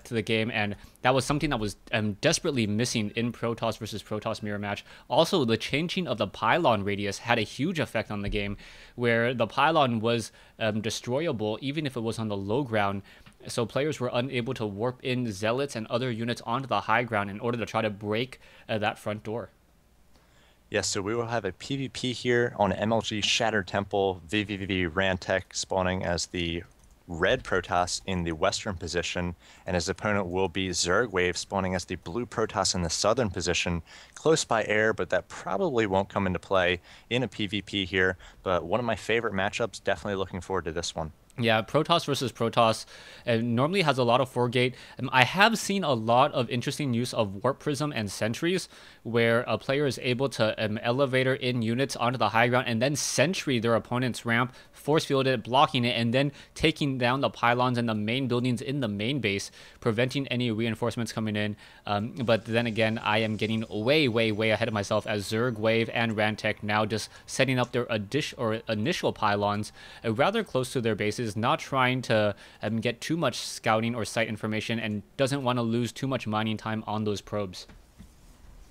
to the game, and that was something that was desperately missing in Protoss versus Protoss mirror match. Also, the changing of the pylon radius had a huge effect on the game, where the pylon was destroyable even if it was on the low ground. So players were unable to warp in zealots and other units onto the high ground in order to try to break that front door. Yes, so we will have a PvP here on MLG Shattered Temple, vVv Rantech spawning as the red Protoss in the western position, and his opponent will be Zergwave spawning as the blue Protoss in the southern position, close by air, but that probably won't come into play in a PvP here. But one of my favorite matchups, definitely looking forward to this one. Yeah, Protoss versus Protoss normally has a lot of 4-gate. I have seen a lot of interesting use of Warp Prism and Sentries, where a player is able to elevator in units onto the high ground and then sentry their opponent's ramp, force field it, blocking it, and then taking down the pylons and the main buildings in the main base, preventing any reinforcements coming in. But then again, I am getting way, way, way ahead of myself as Zerg, Wave, and Rantech now just setting up their initial pylons rather close to their bases, not trying to get too much scouting or site information, and doesn't want to lose too much mining time on those probes.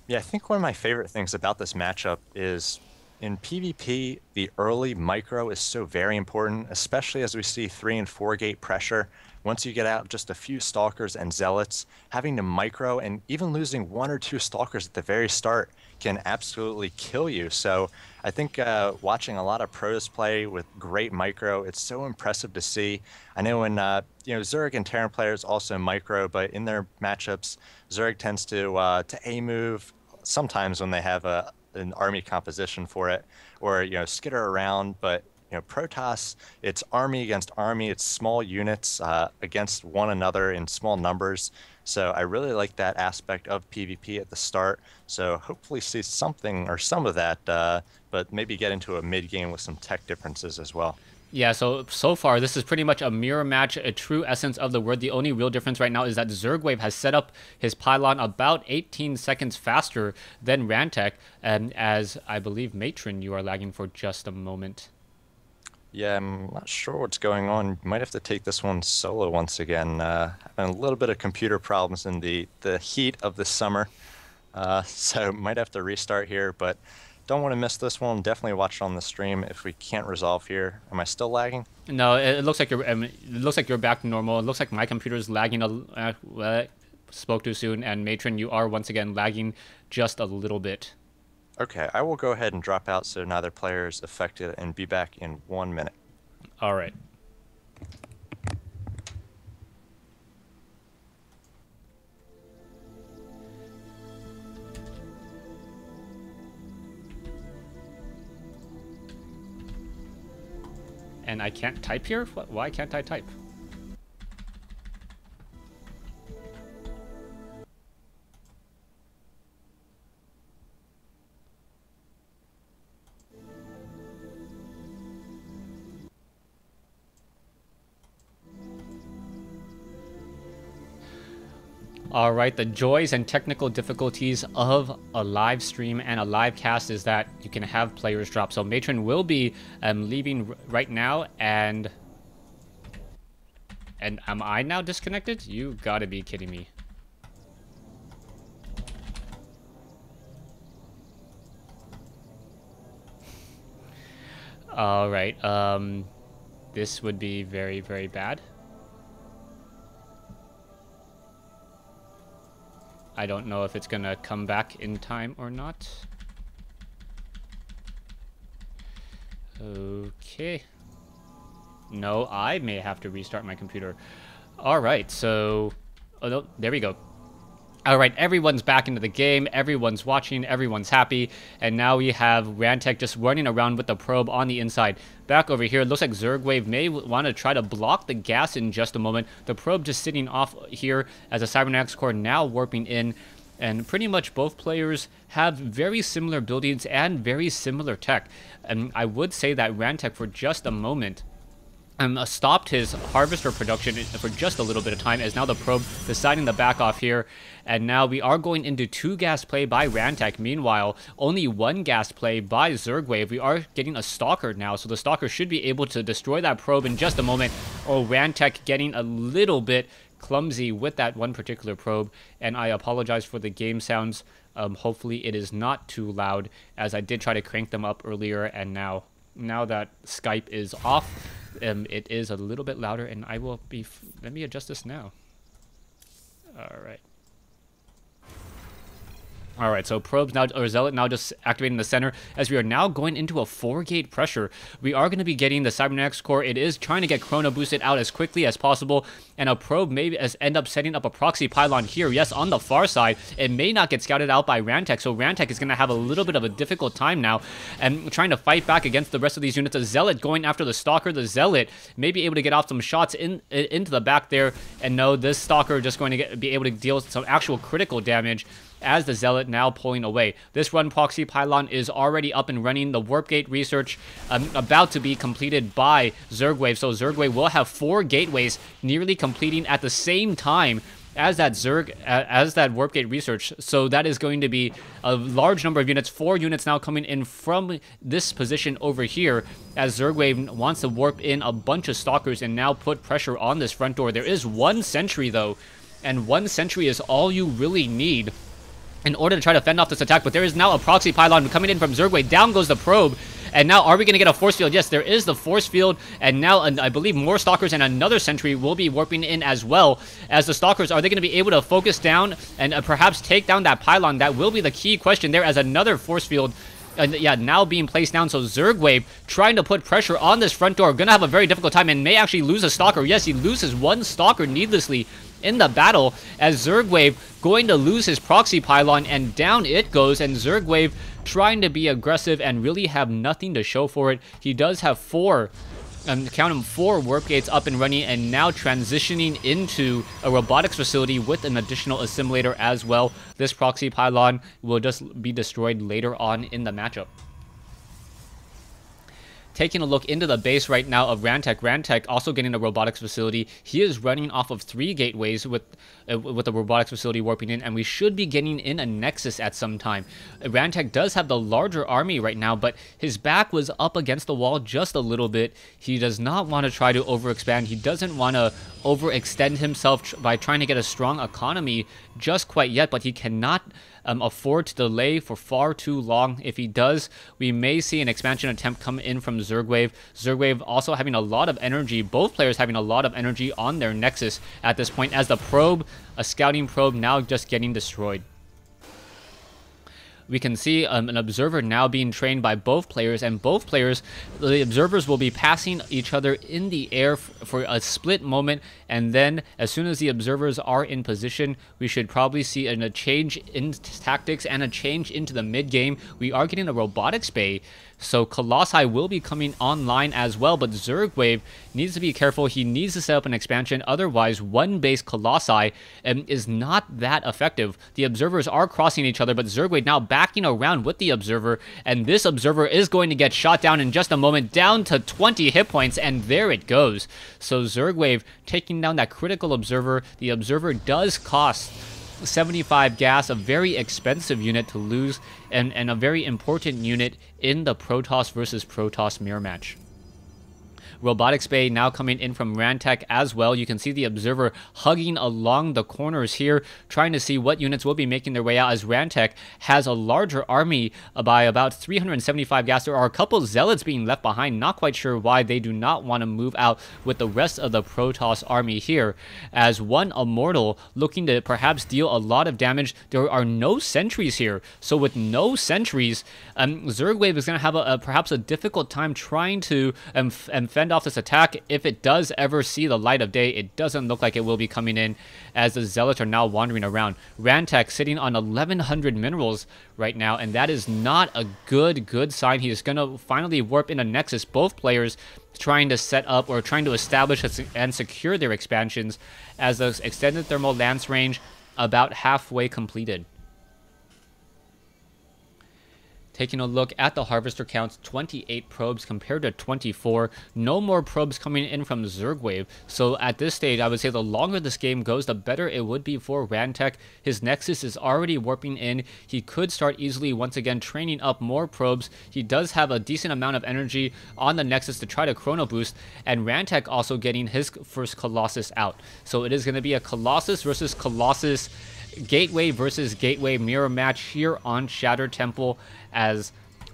Yeah, I think one of my favorite things about this matchup is in PvP, the early micro is so very important, especially as we see 3 and 4 gate pressure. Once you get out just a few stalkers and zealots, having to micro and even losing 1 or 2 stalkers at the very start can absolutely kill you. So I think watching a lot of pros play with great micro, it's so impressive to see. I know when Zerg and Terran players also micro, but in their matchups, Zerg tends to A move sometimes when they have an army composition for it, or skitter around. But Protoss, it's army against army, it's small units against one another in small numbers. So I really like that aspect of PvP at the start. So hopefully see something or some of that, but maybe get into a mid game with some tech differences as well. Yeah, so far, this is pretty much a mirror match, a true essence of the word. The only real difference right now is that Zergwave has set up his pylon about 18 seconds faster than Rantech, and as I believe, Matron, you are lagging for just a moment. Yeah, I'm not sure what's going on. You might have to take this one solo once again. Having a little bit of computer problems in the heat of the summer, so might have to restart here, but don't want to miss this one. Definitely watch it on the stream if we can't resolve here. Am I still lagging? No, it looks like you're back to normal. It looks like my computer is lagging. Spoke too soon, and Matron, you are once again lagging just a little bit. Okay, I will go ahead and drop out so neither player is affected and be back in 1 minute. All right. And I can't type here? Why can't I type? All right, the joys and technical difficulties of a live stream and a live cast is that you can have players drop. So Matron will be leaving right now, and am I now disconnected? You gotta be kidding me. All right, this would be very, very bad. I don't know if it's gonna come back in time or not. Okay. No, I may have to restart my computer. All right, so oh, no, there we go. All right, everyone's back into the game. Everyone's watching. Everyone's happy. And now we have Rantech just running around with the probe on the inside. Back over here, it looks like Zergwave may want to try to block the gas in just a moment. The probe just sitting off here as a Cybernetics core now warping in. And pretty much both players have very similar buildings and very similar tech. And I would say that Rantech, for just a moment, stopped his harvester production for just a little bit of time, as now the probe deciding to back off here. And now we are going into 2 gas play by Rantech. Meanwhile, only 1 gas play by Zergwave. We are getting a Stalker now, so the Stalker should be able to destroy that probe in just a moment. Oh, Rantech getting a little bit clumsy with that one particular probe, and I apologize for the game sounds. Hopefully it is not too loud, as I did try to crank them up earlier, and now that Skype is off, it is a little bit louder, and I will be... Let me adjust this now. All right, so probes now, or Zealot now just activating the center, as we are now going into a 4-gate pressure. We are going to be getting the Cybernetics core. It is trying to get Chrono boosted out as quickly as possible, and a probe may end up setting up a proxy pylon here. Yes, on the far side, it may not get scouted out by Rantek, so Rantek is going to have a little bit of a difficult time now, and trying to fight back against the rest of these units. A Zealot going after the Stalker. The Zealot may be able to get off some shots into the back there, and no, this Stalker just going to be able to deal some actual critical damage, as the Zealot now pulling away. This run proxy pylon is already up and running. The warp gate research about to be completed by Zergwave. So Zergwave will have 4 gateways nearly completing at the same time as that warp gate research. So that is going to be a large number of units. 4 units now coming in from this position over here, as Zergwave wants to warp in a bunch of Stalkers and now put pressure on this front door. There is 1 sentry though, and 1 sentry is all you really need in order to try to fend off this attack. But there is now a proxy pylon coming in from Zergwave. Down goes the probe. And now, are we going to get a force field? Yes, there is the force field. And now, I believe more Stalkers and another sentry will be warping in as well. As the Stalkers, are they going to be able to focus down and perhaps take down that pylon? That will be the key question there, as another force field now being placed down. So Zergwave trying to put pressure on this front door. Gonna have a very difficult time and may actually lose a Stalker. Yes, he loses 1 Stalker needlessly in the battle, as Zergwave going to lose his proxy pylon, and down it goes. And Zergwave trying to be aggressive and really have nothing to show for it. He does have 4 count them, 4 warp gates up and running, and now transitioning into a robotics facility with an additional assimilator as well. This proxy pylon will just be destroyed later on in the matchup. Taking a look into the base right now of Rantek. Rantek also getting a robotics facility. He is running off of 3 gateways with the robotics facility warping in, and we should be getting in a Nexus at some time. Rantek does have the larger army right now, but his back was up against the wall just a little bit. He does not want to try to overexpand. He doesn't want to overextend himself by trying to get a strong economy just quite yet, but he cannot afford to delay for far too long. If he does, we may see an expansion attempt come in from Zergwave. Zergwave also having a lot of energy, both players having a lot of energy on their Nexus at this point, as the probe, a scouting probe, now just getting destroyed. We can see an observer now being trained by both players, and both players, the observers will be passing each other in the air for a split moment, and then as soon as the observers are in position, we should probably see a change in tactics and a change into the mid game. We are getting a robotics bay, so Colossi will be coming online as well, but Zergwave needs to be careful. He needs to set up an expansion, otherwise 1-base Colossi is not that effective. The observers are crossing each other, but Zergwave now backing around with the observer, and this observer is going to get shot down in just a moment, down to 20 hit points, and there it goes. So Zergwave taking down that critical observer. The observer does cost 75 gas, a very expensive unit to lose, and a very important unit in the Protoss versus Protoss mirror match. Robotics Bay now coming in from Rantek as well. You can see the observer hugging along the corners here, trying to see what units will be making their way out, as Rantek has a larger army by about 375 gas. There are a couple Zealots being left behind. Not quite sure why they do not want to move out with the rest of the Protoss army here, as 1 Immortal looking to perhaps deal a lot of damage. There are no sentries here, so with no sentries, Zergwave is going to have perhaps a difficult time trying to fend off this attack. If it does ever see the light of day, it doesn't look like it will be coming in, as the Zealots are now wandering around. Rantek sitting on 1100 minerals right now, and that is not a good sign. He is going to finally warp in a Nexus. Both players trying to set up or trying to establish and secure their expansions, as the extended thermal lance range about halfway completed. Taking a look at the harvester counts, 28 probes compared to 24. No more probes coming in from Zergwave. So at this stage, I would say the longer this game goes, the better it would be for Rantek. His Nexus is already warping in. He could start easily once again training up more probes. He does have a decent amount of energy on the Nexus to try to chrono boost. And Rantek also getting his first Colossus out. So it is going to be a Colossus versus Colossus, Gateway versus Gateway mirror match here on Shattered Temple, as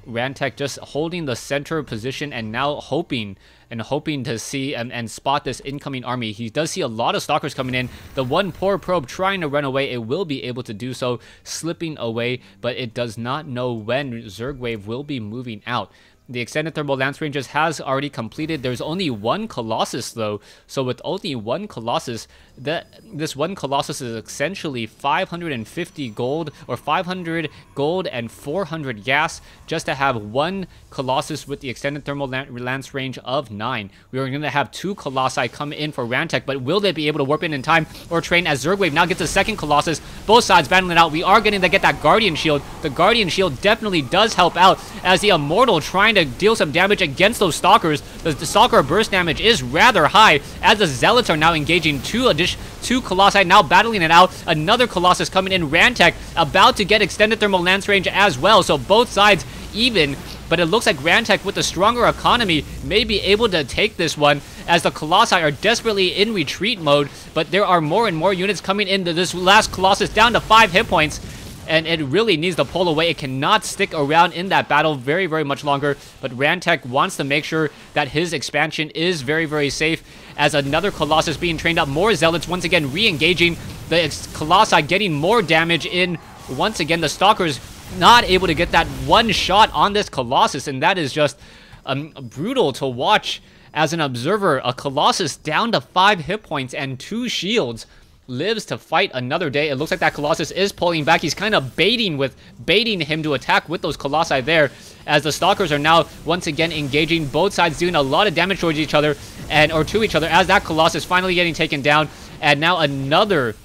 Rantek just holding the center position and now hoping to see and spot this incoming army. He does see a lot of stalkers coming in. The one poor probe trying to run away, it will be able to do so, slipping away, but it does not know when Zergwave will be moving out. The extended thermal lance ranges has already completed. There's only one Colossus though, so with only one Colossus, this one Colossus is essentially 550 gold, or 500 gold and 400 gas, just to have one Colossus with the extended thermal lance range of 9. We are going to have 2 Colossi come in for Rantek, but will they be able to warp in time or train, as Zergwave now gets a second Colossus? Both sides battling it out. We are getting to get that Guardian Shield. The Guardian Shield definitely does help out, as the Immortal trying to deal some damage against those Stalkers. The Stalker burst damage is rather high, as the Zealots are now engaging 2 Colossi, now battling it out. Another Colossus coming in. Rantek about to get extended thermal lance range as well, so both sides even, but it looks like Rantek with the stronger economy may be able to take this one, as the Colossi are desperately in retreat mode, but there are more and more units coming into this last Colossus, down to 5 hit points, and it really needs to pull away. It cannot stick around in that battle very, very much longer, but Rantek wants to make sure that his expansion is very, very safe, as another Colossus being trained up. More Zealots once again re-engaging. The Colossi getting more damage in. Once again, the Stalkers not able to get that one shot on this Colossus, and that is just brutal to watch as an observer. A Colossus down to 5 hit points and 2 shields lives to fight another day. It looks like that Colossus is pulling back. He's kind of baiting him to attack with those Colossi there, as the Stalkers are now once again engaging. Both sides doing a lot of damage towards each other, or to each other, as that Colossus finally getting taken down. And now another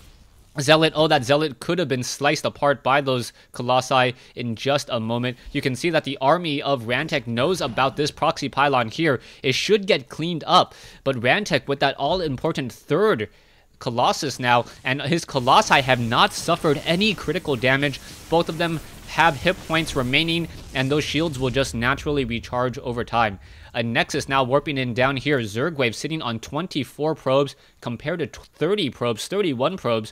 Zealot. Oh, that Zealot could have been sliced apart by those Colossi in just a moment. You can see that the army of Rantek knows about this proxy pylon here. It should get cleaned up, but Rantek with that all-important third Colossus now, and his Colossi have not suffered any critical damage. Both of them have hit points remaining, and those shields will just naturally recharge over time. A Nexus now warping in down here. Zergwave sitting on 24 probes compared to 30 probes, 31 probes,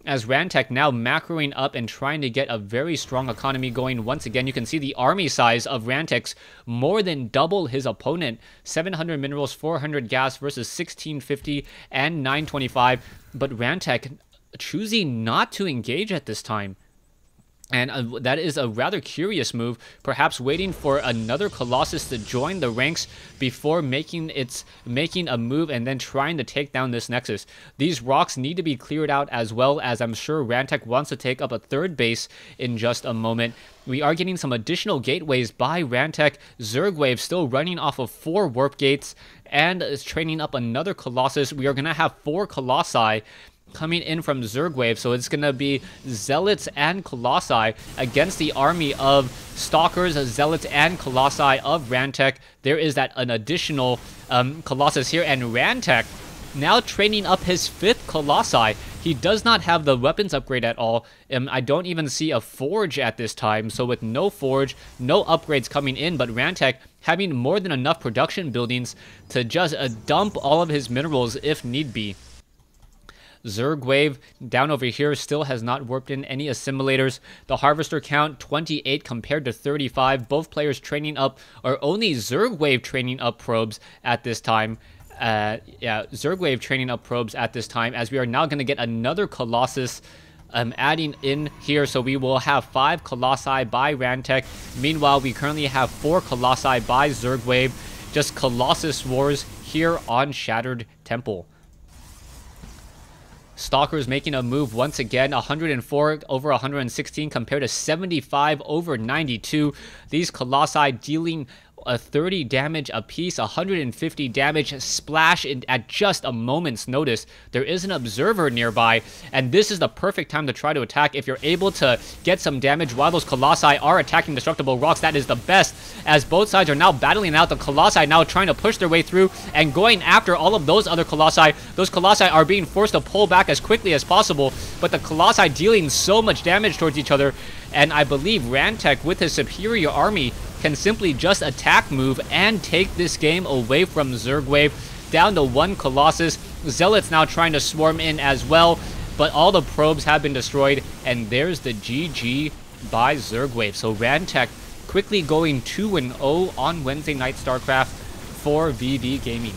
as Rantek now macroing up and trying to get a very strong economy going. Once again, you can see the army size of Rantek's more than double his opponent. 700 minerals, 400 gas versus 1650 and 925. But Rantek choosing not to engage at this time. And that is a rather curious move, perhaps waiting for another Colossus to join the ranks before making a move and then trying to take down this Nexus. These rocks need to be cleared out, as well as I'm sure Rantek wants to take up a third base in just a moment. We are getting some additional gateways by Rantek. Zergwave still running off of 4 warp gates and is training up another Colossus. We are going to have 4 Colossi coming in from Zergwave, so it's going to be Zealots and Colossi against the army of Stalkers, Zealots, and Colossi of Rantek. There is an additional Colossus here, and Rantek now training up his 5th Colossi. He does not have the weapons upgrade at all. I don't even see a forge at this time, so with no forge, no upgrades coming in, but Rantek having more than enough production buildings to just dump all of his minerals if need be. Zergwave down over here still has not warped in any assimilators. The harvester count 28 compared to 35. Both players training up, or only Zergwave training up probes at this time. Zergwave training up probes at this time, as we are now going to get another Colossus adding in here. So we will have 5 Colossi by Rantek. Meanwhile, we currently have 4 Colossi by Zergwave. Just Colossus wars here on Shattered Temple. Stalkers making a move once again. 104 over 116 compared to 75 over 92. These Colossi dealing a 30 damage apiece, 150 damage splash at just a moment's notice. There is an observer nearby, and this is the perfect time to try to attack. If you're able to get some damage while those Colossi are attacking destructible rocks, that is the best, as both sides are now battling out. The Colossi now trying to push their way through and going after all of those other Colossi. Those Colossi are being forced to pull back as quickly as possible, but the Colossi dealing so much damage towards each other, and I believe Rantek with his superior army can simply just attack move and take this game away from Zergwave. Down to 1 Colossus. Zealots now trying to swarm in as well, but all the probes have been destroyed, and there's the GG by Zergwave. So Rantek quickly going 2-0 on Wednesday night StarCraft for vV Gaming.